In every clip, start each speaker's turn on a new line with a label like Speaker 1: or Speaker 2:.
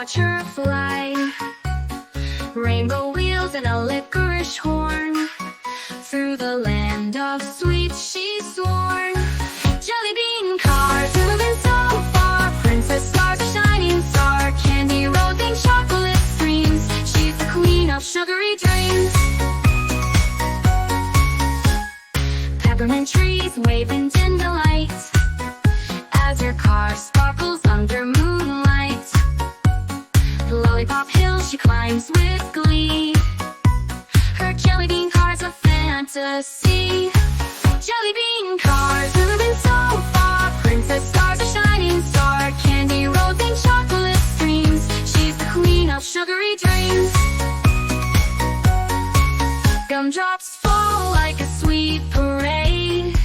Speaker 1: watch her fly. Rainbow wheels and a licorice horn. Through the land of sweets she's sworn. Jellybean cars moving so far. Princess stars a shining star. Candy roads and chocolate streams. She's the queen of sugary dreams. Peppermint trees waving in delight as your car sparkles under moonlight. Lollipop hill she climbs with glee. Her jellybean car's a fantasy. Jellybean cars moving so far. Princess stars a shining star. Candy roads and chocolate streams. She's the queen of sugary dreams. Gumdrops fall like a sweet parade.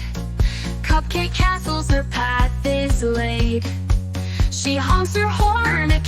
Speaker 1: Cupcake castles, her path is laid. She honks her horn, a